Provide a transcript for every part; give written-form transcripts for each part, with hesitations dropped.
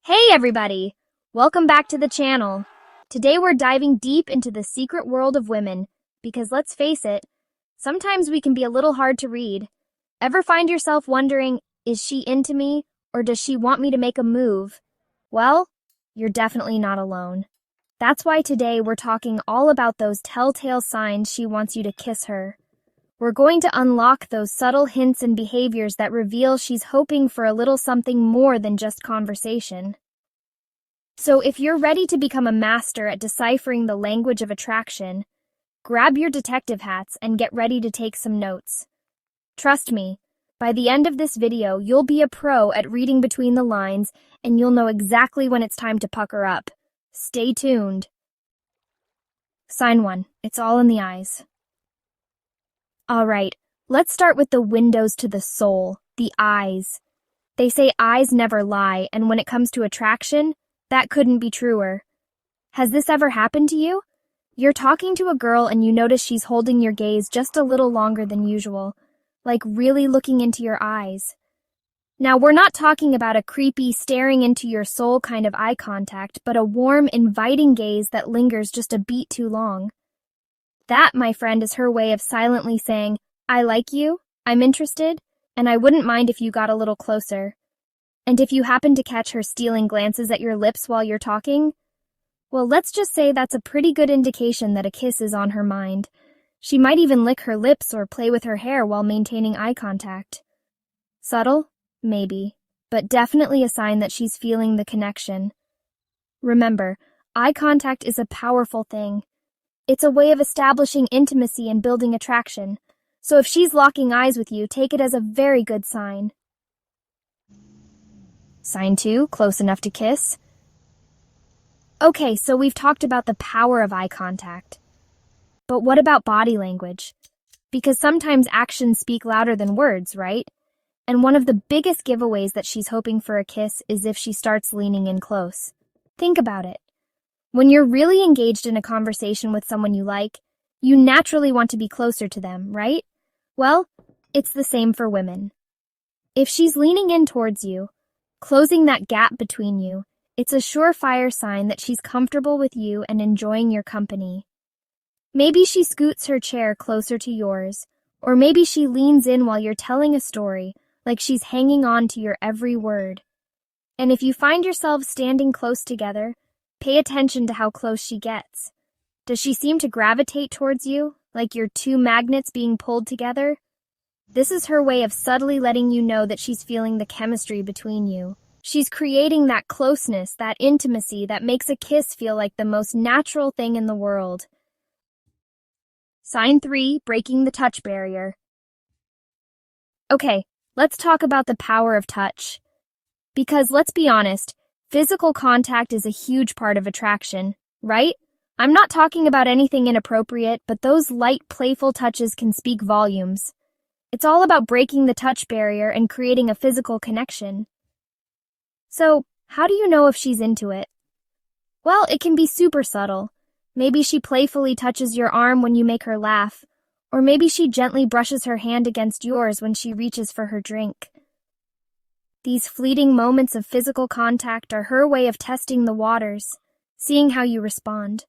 Hey everybody! Welcome back to the channel. Today we're diving deep into the secret world of women, because let's face it, sometimes we can be a little hard to read. Ever find yourself wondering, is she into me, or does she want me to make a move? Well, you're definitely not alone. That's why today we're talking all about those telltale signs she wants you to kiss her. We're going to unlock those subtle hints and behaviors that reveal she's hoping for a little something more than just conversation. So if you're ready to become a master at deciphering the language of attraction, grab your detective hats and get ready to take some notes. Trust me, by the end of this video, you'll be a pro at reading between the lines and you'll know exactly when it's time to pucker up. Stay tuned. Sign 1. It's all in the eyes. All right, let's start with the windows to the soul, the eyes. They say eyes never lie, and when it comes to attraction, that couldn't be truer. Has this ever happened to you? You're talking to a girl and you notice she's holding your gaze just a little longer than usual, like really looking into your eyes. Now, we're not talking about a creepy, staring into your soul kind of eye contact, but a warm, inviting gaze that lingers just a beat too long. That, my friend, is her way of silently saying, I like you, I'm interested, and I wouldn't mind if you got a little closer. And if you happen to catch her stealing glances at your lips while you're talking, well, let's just say that's a pretty good indication that a kiss is on her mind. She might even lick her lips or play with her hair while maintaining eye contact. Subtle? Maybe, but definitely a sign that she's feeling the connection. Remember, eye contact is a powerful thing. It's a way of establishing intimacy and building attraction. So if she's locking eyes with you, take it as a very good sign. Sign 2, close enough to kiss. Okay, so we've talked about the power of eye contact. But what about body language? Because sometimes actions speak louder than words, right? And one of the biggest giveaways that she's hoping for a kiss is if she starts leaning in close. Think about it. When you're really engaged in a conversation with someone you like, you naturally want to be closer to them, right? Well, it's the same for women. If she's leaning in towards you, closing that gap between you, it's a surefire sign that she's comfortable with you and enjoying your company. Maybe she scoots her chair closer to yours, or maybe she leans in while you're telling a story, like she's hanging on to your every word. And if you find yourselves standing close together, pay attention to how close she gets. Does she seem to gravitate towards you, like you're two magnets being pulled together? This is her way of subtly letting you know that she's feeling the chemistry between you. She's creating that closeness, that intimacy that makes a kiss feel like the most natural thing in the world. Sign 3, breaking the touch barrier. Okay, let's talk about the power of touch. Because let's be honest, physical contact is a huge part of attraction, right? I'm not talking about anything inappropriate, but those light, playful touches can speak volumes. It's all about breaking the touch barrier and creating a physical connection. So, how do you know if she's into it? Well, it can be super subtle. Maybe she playfully touches your arm when you make her laugh, or maybe she gently brushes her hand against yours when she reaches for her drink. These fleeting moments of physical contact are her way of testing the waters, seeing how you respond.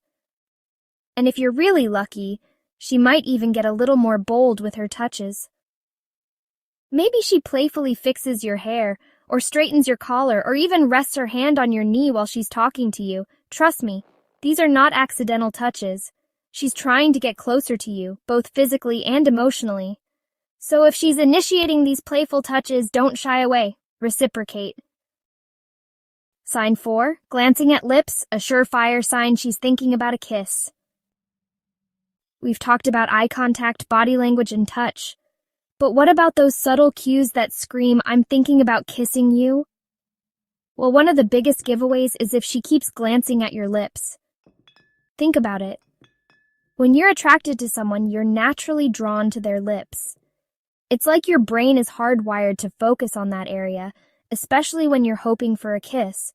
And if you're really lucky, she might even get a little more bold with her touches. Maybe she playfully fixes your hair, or straightens your collar, or even rests her hand on your knee while she's talking to you. Trust me, these are not accidental touches. She's trying to get closer to you, both physically and emotionally. So if she's initiating these playful touches, don't shy away. Reciprocate. Sign 4, glancing at lips, a surefire sign she's thinking about a kiss. We've talked about eye contact, body language, and touch. But what about those subtle cues that scream, I'm thinking about kissing you? Well, one of the biggest giveaways is if she keeps glancing at your lips. Think about it. When you're attracted to someone, you're naturally drawn to their lips. It's like your brain is hardwired to focus on that area, especially when you're hoping for a kiss.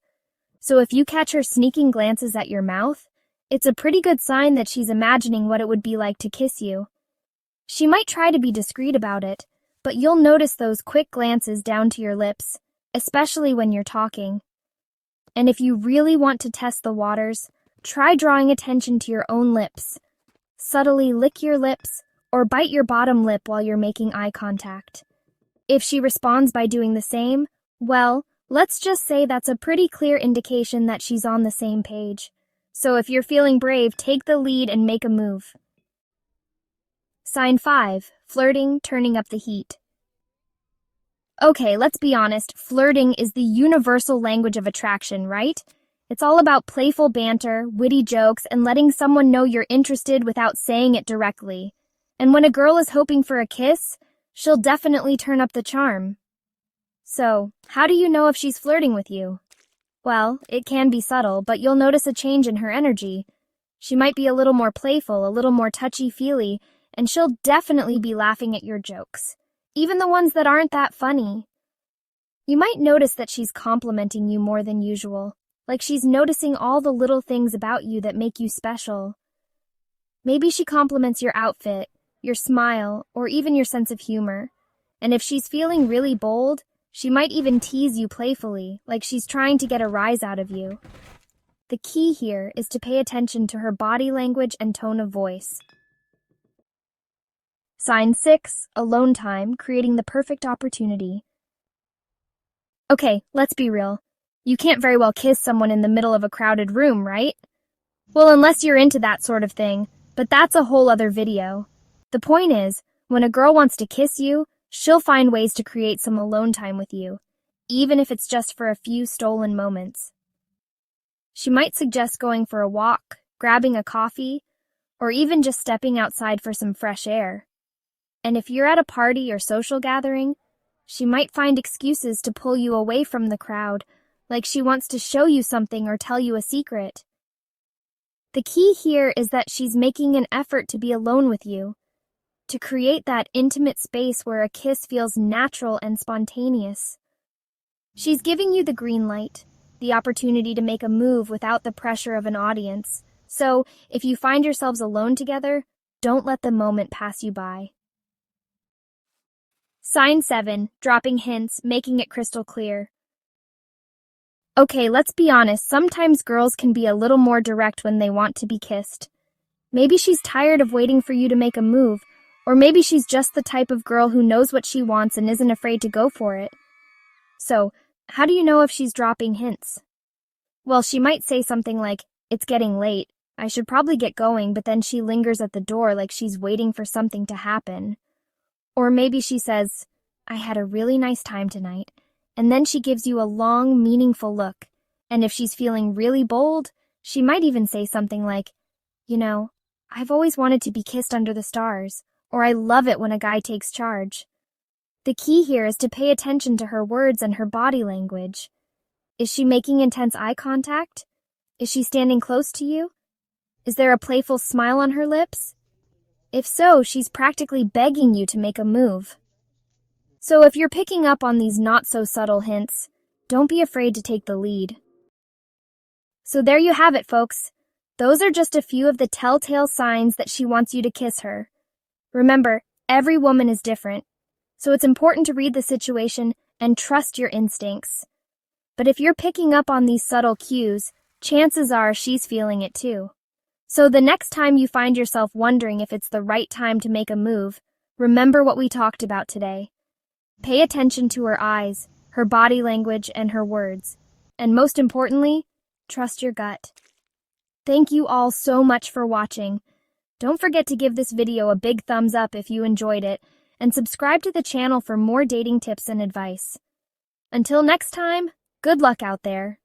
So if you catch her sneaking glances at your mouth, it's a pretty good sign that she's imagining what it would be like to kiss you. She might try to be discreet about it, but you'll notice those quick glances down to your lips, especially when you're talking. And if you really want to test the waters, try drawing attention to your own lips. Subtly lick your lips or bite your bottom lip while you're making eye contact. If she responds by doing the same, well, let's just say that's a pretty clear indication that she's on the same page. So if you're feeling brave, take the lead and make a move. Sign 5, flirting, turning up the heat. Okay, let's be honest, flirting is the universal language of attraction, right? It's all about playful banter, witty jokes, and letting someone know you're interested without saying it directly. And when a girl is hoping for a kiss, she'll definitely turn up the charm. So, how do you know if she's flirting with you? Well, it can be subtle, but you'll notice a change in her energy. She might be a little more playful, a little more touchy-feely, and she'll definitely be laughing at your jokes, even the ones that aren't that funny. You might notice that she's complimenting you more than usual, like she's noticing all the little things about you that make you special. Maybe she compliments your outfit, your smile, or even your sense of humor. And if she's feeling really bold, she might even tease you playfully, like she's trying to get a rise out of you. The key here is to pay attention to her body language and tone of voice. Sign 6, alone time, creating the perfect opportunity. Okay, let's be real. You can't very well kiss someone in the middle of a crowded room, right? Well, unless you're into that sort of thing, but that's a whole other video. The point is, when a girl wants to kiss you, she'll find ways to create some alone time with you, even if it's just for a few stolen moments. She might suggest going for a walk, grabbing a coffee, or even just stepping outside for some fresh air. And if you're at a party or social gathering, she might find excuses to pull you away from the crowd, like she wants to show you something or tell you a secret. The key here is that she's making an effort to be alone with you, to create that intimate space where a kiss feels natural and spontaneous. She's giving you the green light, the opportunity to make a move without the pressure of an audience. So, if you find yourselves alone together, don't let the moment pass you by. Sign 7, dropping hints, making it crystal clear. Okay, let's be honest, sometimes girls can be a little more direct when they want to be kissed. Maybe she's tired of waiting for you to make a move, or maybe she's just the type of girl who knows what she wants and isn't afraid to go for it. So, how do you know if she's dropping hints? Well, she might say something like, "It's getting late. I should probably get going," but then she lingers at the door like she's waiting for something to happen. Or maybe she says, "I had a really nice time tonight," and then she gives you a long, meaningful look. And if she's feeling really bold, she might even say something like, "You know, I've always wanted to be kissed under the stars," or "I love it when a guy takes charge." The key here is to pay attention to her words and her body language. Is she making intense eye contact? Is she standing close to you? Is there a playful smile on her lips? If so, she's practically begging you to make a move. So if you're picking up on these not-so-subtle hints, don't be afraid to take the lead. So there you have it, folks. Those are just a few of the telltale signs that she wants you to kiss her. Remember, every woman is different, so it's important to read the situation and trust your instincts. But if you're picking up on these subtle cues, chances are she's feeling it too. So the next time you find yourself wondering if it's the right time to make a move, remember what we talked about today. Pay attention to her eyes, her body language, and her words. And most importantly, trust your gut. Thank you all so much for watching. Don't forget to give this video a big thumbs up if you enjoyed it, and subscribe to the channel for more dating tips and advice. Until next time, good luck out there.